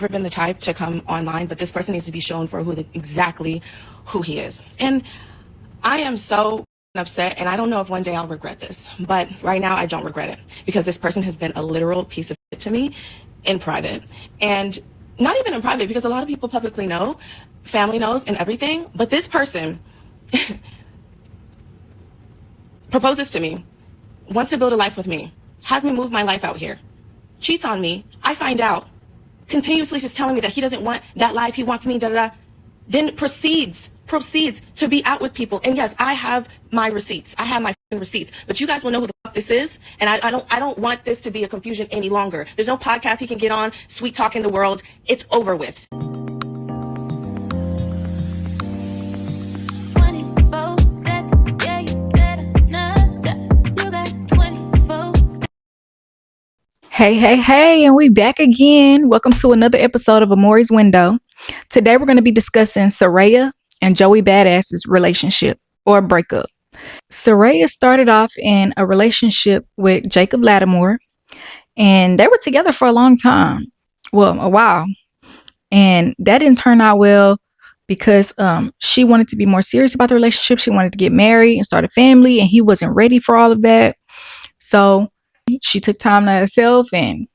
never been the type to come online, but this person needs to be shown for exactly who he is. And I am so upset, and I don't know if one day I'll regret this, but right now I don't regret it because this person has been a literal piece of shit to me in private. And not even in private, because a lot of people publicly know, family knows and everything, but this person proposes to me, wants to build a life with me, has me move my life out here, cheats on me, I find out, continuously just telling me that he doesn't want that life, he wants me, then proceeds to be out with people. And yes, I have my receipts. I have my receipts. But you guys will know who the fuck this is. And I don't want this to be a confusion any longer. There's no podcast he can get on, sweet talking the world. It's over with. Hey, and we back again. Welcome to another episode of Amori's Window. Today we're going to be discussing Serayah and Joey Badass's relationship or breakup. Serayah started off in a relationship with Jacob Lattimore, and they were together for a long time. Well, a while. And that didn't turn out well because she wanted to be more serious about the relationship. She wanted to get married and start a family, and he wasn't ready for all of that. So she took time to herself and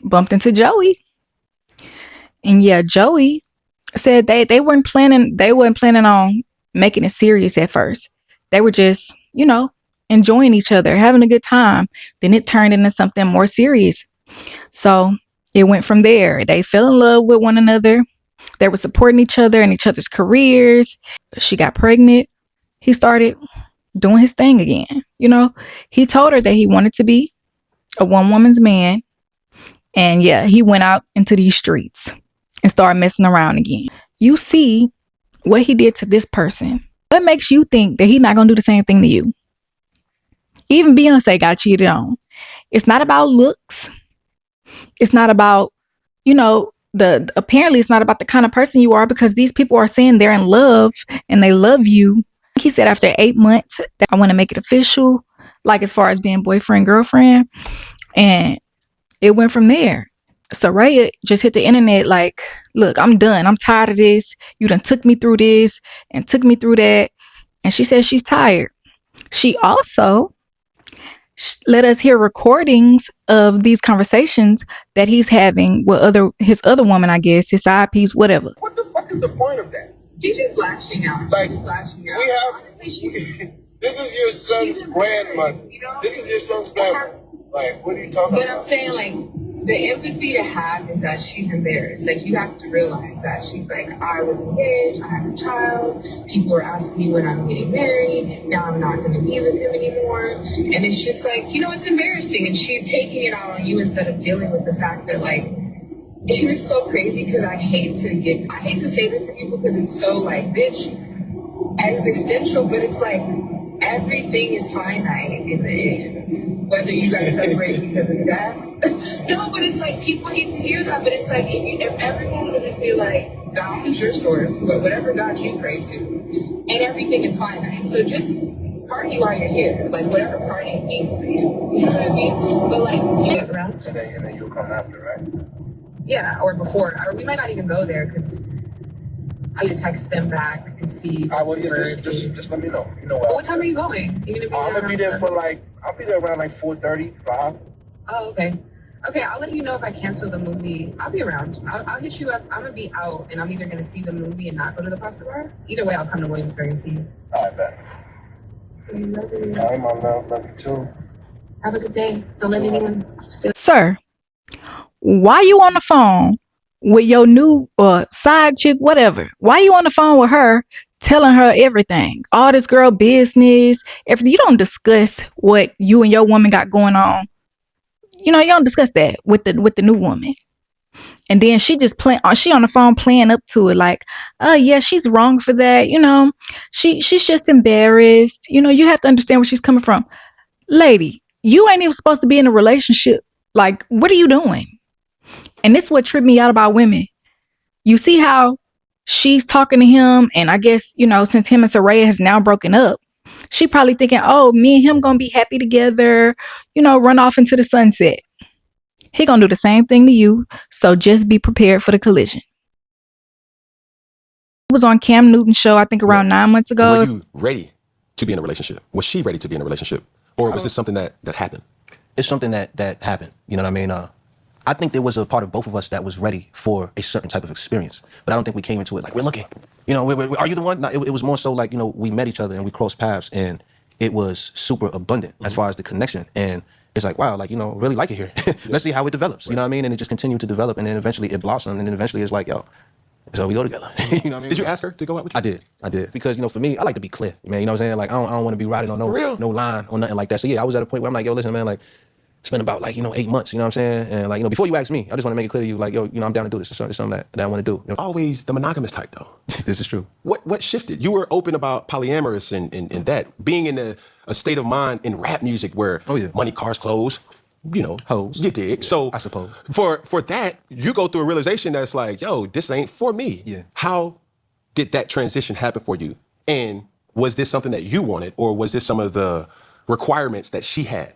bumped into Joey. And yeah, Joey said they weren't planning on making it serious at first. They were just, enjoying each other, having a good time. Then it turned into something more serious. So it went from there. They fell in love with one another. They were supporting each other and each other's careers. She got pregnant. He started doing his thing again. He told her that he wanted to be a one-woman's man. And yeah, he went out into these streets and started messing around again. You see what he did to this person. What makes you think that he's not going to do the same thing to you? Even Beyonce got cheated on. It's not about looks. It's not about, apparently it's not about the kind of person you are, because these people are saying they're in love and they love you. He said after 8 months that I want to make it official, like as far as being boyfriend, girlfriend. And it went from there. Serayah just hit the internet like, look, I'm done. I'm tired of this. You done took me through this and took me through that. And she says she's tired. She also let us hear recordings of these conversations that he's having with his other woman, I guess, his side piece, whatever. What the fuck is the point of that? She's just lashing out. Like, lashing out. This is your son's grandmother. This is your son's grandmother. Like, what are you talking about? But I'm saying, like, the empathy to have is that she's embarrassed. Like, you have to realize that she's like, I was engaged, I have a child, people are asking me when I'm getting married, now I'm not going to be with him anymore. And it's just like, it's embarrassing. And she's taking it out on you instead of dealing with the fact that, like, it was so crazy, because I hate to say this to people because it's so, like, bitch, existential, but it's like, everything is finite in the end. Whether you guys separate because of death. No, but it's like, people need to hear that, but it's like, if everyone would just be like, God is your source, whatever God you pray to, and everything is finite. So just party while you're here, like whatever party means for you. You know what I mean? But like, you get around. And then you'll come after, right? Yeah, or before, or we might not even go there because I could text them back and see. Just let me know. What time are you going? I'm gonna be there I'll be there around like 4:35. Oh, okay. Okay, I'll let you know if I cancel the movie. I'll be around. I'll hit you up. I'm gonna be out, and I'm either gonna see the movie and not go to the pasta bar. Either way, I'll come to Williamsburg and see you. All right, bet. Love you. All right, my love. Love you too. Have a good day. Don't let anyone steal. Sir, why you on the phone with your new side chick, whatever? Why you on the phone with her, telling her everything, all this girl business, everything? You don't discuss what you and your woman got going on. You don't discuss that with the new woman. And then she just she on the phone playing up to it like, yeah, she's wrong for that. She's just embarrassed. You have to understand where she's coming from. Lady, you ain't even supposed to be in a relationship. Like, what are you doing? And this is what tripped me out about women. You see how she's talking to him, and I guess, since him and Serayah has now broken up, she probably thinking, oh, me and him gonna be happy together, run off into the sunset. He gonna do the same thing to you, so just be prepared for the collision. It was on Cam Newton's show, I think around 9 months ago. Were you ready to be in a relationship? Was she ready to be in a relationship? Or was this something that happened? It's something that happened. You know what I mean? I think there was a part of both of us that was ready for a certain type of experience. But I don't think we came into it like, we're looking. You know, are you the one? No, it was more so like, you know, we met each other and we crossed paths and it was super abundant as far as the connection. And it's like, wow, like, you know, really like it here. Let's see how it develops. You know what I mean? And it just continued to develop and then eventually it blossomed and then eventually it's like, yo, so we go together. You know what I mean? Did you ask her to go out with you? I did. Because, you know, for me, I like to be clear, man. You know what I'm saying? Like, I don't want to be riding on no line or nothing like that. So yeah, I was at a point where I'm like, yo, listen, man, like, it's been about like, you know, 8 months, you know what I'm saying? And like, you know, before you ask me, I just want to make it clear to you, like, yo, you know, I'm down to do this. It's something that I want to do. You know? Always the monogamous type though. This is true. What shifted? You were open about polyamorous and that. Being in a state of mind in rap music where money, cars, clothes, you know, hoes. You dig. Yeah, so I suppose. For that, you go through a realization that's like, yo, this ain't for me. Yeah. How did that transition happen for you? And was this something that you wanted or was this some of the requirements that she had?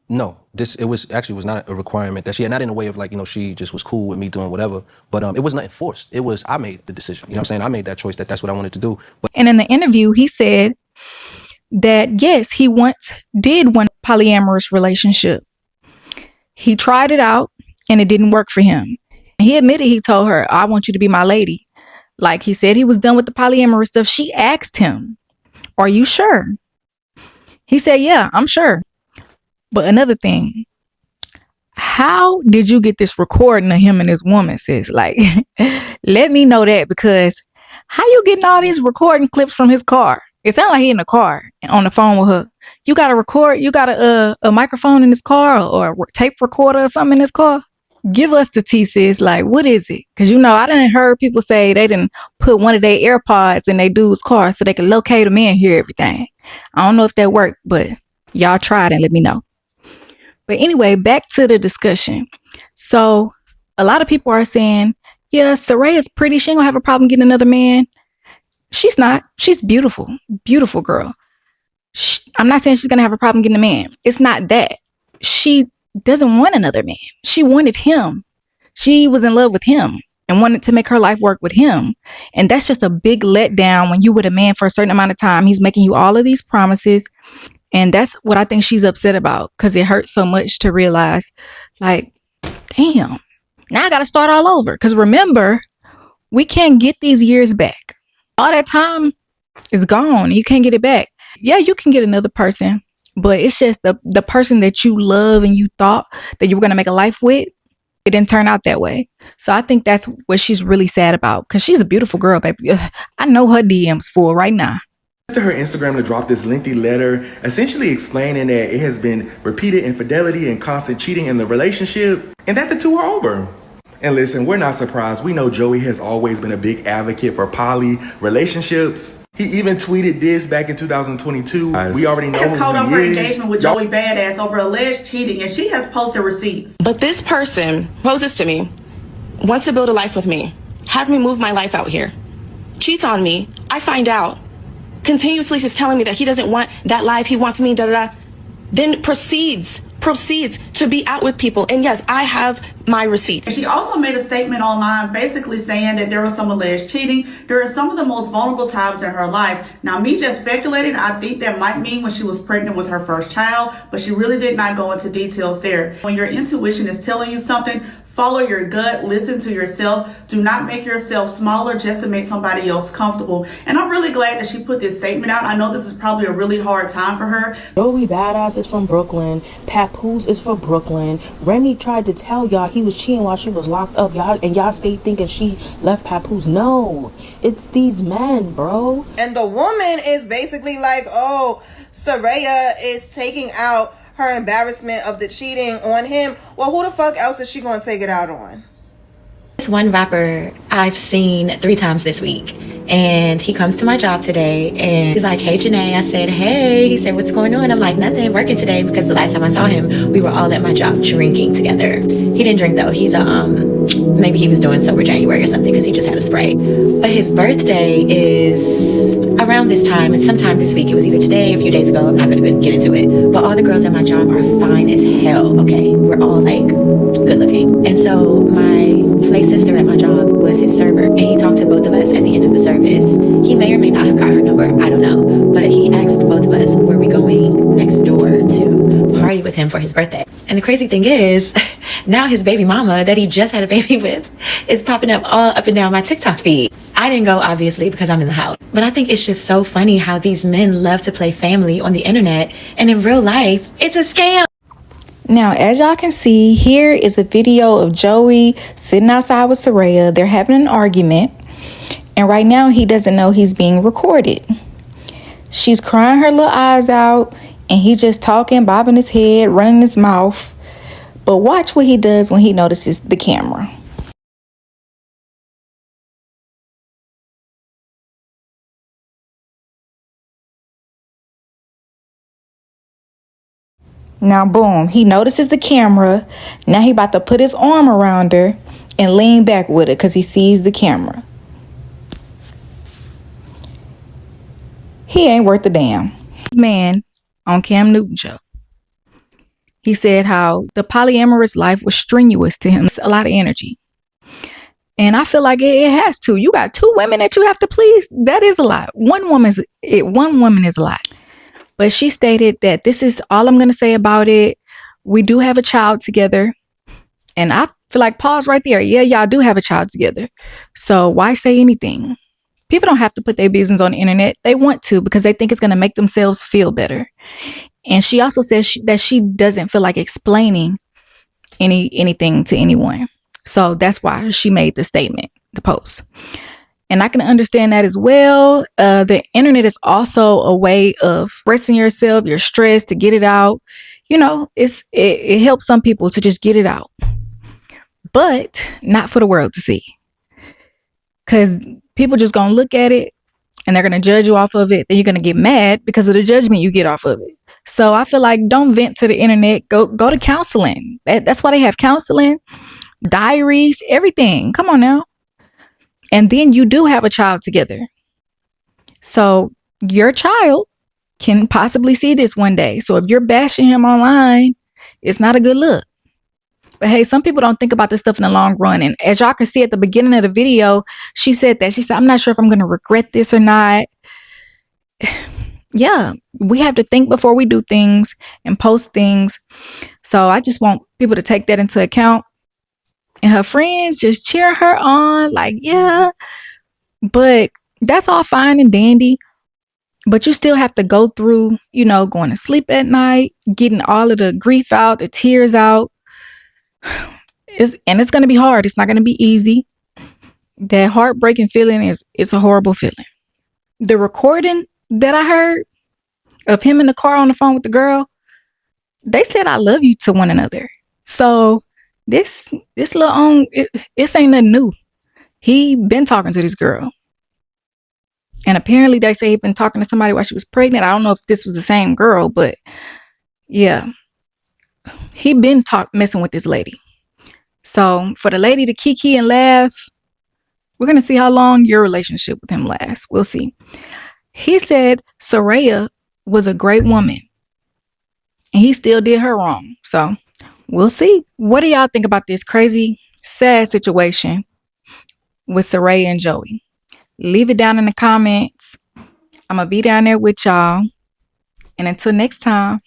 No, it was not a requirement that she had, not in a way of like, you know, she just was cool with me doing whatever, but it was not enforced. It was, I made the decision. You know what I'm saying? I made that choice that's what I wanted to do. And in the interview, he said that yes, he did want a polyamorous relationship. He tried it out and it didn't work for him. He admitted, he told her, I want you to be my lady. Like he said, he was done with the polyamorous stuff. She asked him, are you sure? He said, yeah, I'm sure. But another thing, how did you get this recording of him and this woman, sis? Like, let me know that, because how you getting all these recording clips from his car? It sounds like he in the car on the phone with her. You got a microphone in his car or a tape recorder or something in his car? Give us the tea, sis. Like, what is it? Because, you know, I done heard people say they didn't put one of their AirPods in their dude's car so they could locate him and hear everything. I don't know if that worked, but y'all tried and let me know. But anyway, back to the discussion. So a lot of people are saying, yeah, Serayah is pretty. She ain't gonna have a problem getting another man. She's not. She's beautiful. Beautiful girl. I'm not saying she's gonna have a problem getting a man. It's not that. She doesn't want another man. She wanted him. She was in love with him and wanted to make her life work with him. And that's just a big letdown when you with a man for a certain amount of time. He's making you all of these promises. And that's what I think she's upset about, because it hurts so much to realize, like, damn, now I got to start all over. Because remember, we can't get these years back. All that time is gone. You can't get it back. Yeah, you can get another person, but it's just the person that you love and you thought that you were going to make a life with, it didn't turn out that way. So I think that's what she's really sad about, because she's a beautiful girl, baby. I know her DM's full right now. To her Instagram to drop this lengthy letter essentially explaining that it has been repeated infidelity and constant cheating in the relationship and that the two are over. And listen, we're not surprised. We know Joey has always been a big advocate for poly relationships. He even tweeted this back in 2022. We already know It's called who off he her is. engagement with Joey Badass over alleged cheating, and she has posted receipts. But this person poses to me, wants to build a life with me, has me move my life out here, cheats on me, I find out, continuously is telling me that he doesn't want that life, he wants me, then proceeds to be out with people. And yes, I have my receipts. She also made a statement online basically saying that there was some alleged cheating during some of the most vulnerable times in her life. Now, me just speculating, I think that might mean when she was pregnant with her first child, but she really did not go into details there. When your intuition is telling you something, follow your gut, listen to yourself. Do not make yourself smaller just to make somebody else comfortable. And I'm really glad that she put this statement out. I know this is probably a really hard time for her. Joey Badass is from Brooklyn. Papoose is from Brooklyn. Remy tried to tell y'all he was cheating while she was locked up. Y'all stayed thinking she left Papoose. No, it's these men, bro. And the woman is basically like, oh, Serayah is taking out her embarrassment of the cheating on him. Well, who the fuck else is she going to take it out on? One rapper I've seen 3 times this week, and he comes to my job today and he's like, "Hey Janae." I said, "Hey." He said, "What's going on?" I'm like, "Nothing, working today," because the last time I saw him we were all at my job drinking together. He didn't drink though. He's a maybe he was doing sober January or something because he just had a spray. But his birthday is around this time. It's sometime this week. It was either today or a few days ago. I'm not gonna get into it, but all the girls at my job are fine as hell. Okay, we're all like good looking. And so my play sister at my job was his server, and he talked to both of us at the end of the service. He may or may not have got her number, I don't know, but he asked both of us, were we going next door to party with him for his birthday? And the crazy thing is, now his baby mama that he just had a baby with is popping up all up and down my TikTok feed. I didn't go, obviously, because I'm in the house. But I think it's just so funny how these men love to play family on the internet, and in real life, it's a scam. Now, as y'all can see, here is a video of Joey sitting outside with Serayah. They're having an argument, and right now he doesn't know he's being recorded. She's crying her little eyes out, and he just talking, bobbing his head, running his mouth. But watch what he does when he notices the camera. Now, boom, he notices the camera. Now he about to put his arm around her and lean back with it because he sees the camera. He ain't worth a damn. This man on Cam Newton show, he said how the polyamorous life was strenuous to him. It's a lot of energy. And I feel like it has to. You got 2 women that you have to please. That is a lot. One woman is a lot. But she stated that this is all I'm going to say about it. We do have a child together. And I feel like, pause right there. Yeah, y'all do have a child together. So why say anything? People don't have to put their business on the internet. They want to because they think it's going to make themselves feel better. And she also says that she doesn't feel like explaining anything to anyone. So that's why she made the statement, the post. And I can understand that as well. The internet is also a way of expressing yourself, your stress, to get it out. You know, it helps some people to just get it out, but not for the world to see. Because people just gonna look at it and they're gonna judge you off of it. Then you're gonna get mad because of the judgment you get off of it. So I feel like don't vent to the internet. Go to counseling. That's why they have counseling, diaries, everything. Come on now. And then you do have a child together. So your child can possibly see this one day. So if you're bashing him online, it's not a good look. But hey, some people don't think about this stuff in the long run. And as y'all can see at the beginning of the video, she said, I'm not sure if I'm going to regret this or not. Yeah, we have to think before we do things and post things. So I just want people to take that into account. And her friends just cheer her on like, yeah, but that's all fine and dandy. But you still have to go through, going to sleep at night, getting all of the grief out, the tears out. It's going to be hard. It's not going to be easy. That heartbreaking feeling it's a horrible feeling. The recording that I heard of him in the car on the phone with the girl, they said I love you to one another. So this little it ain't nothing new. He been talking to this girl. And apparently they say he been talking to somebody while she was pregnant. I don't know if this was the same girl, but yeah. He been messing with this lady. So for the lady to kiki and laugh, we're going to see how long your relationship with him lasts. We'll see. He said Serayah was a great woman. And he still did her wrong. So we'll see. What do y'all think about this crazy, sad situation with Serayah and Joey? Leave it down in the comments. I'm going to be down there with y'all. And until next time.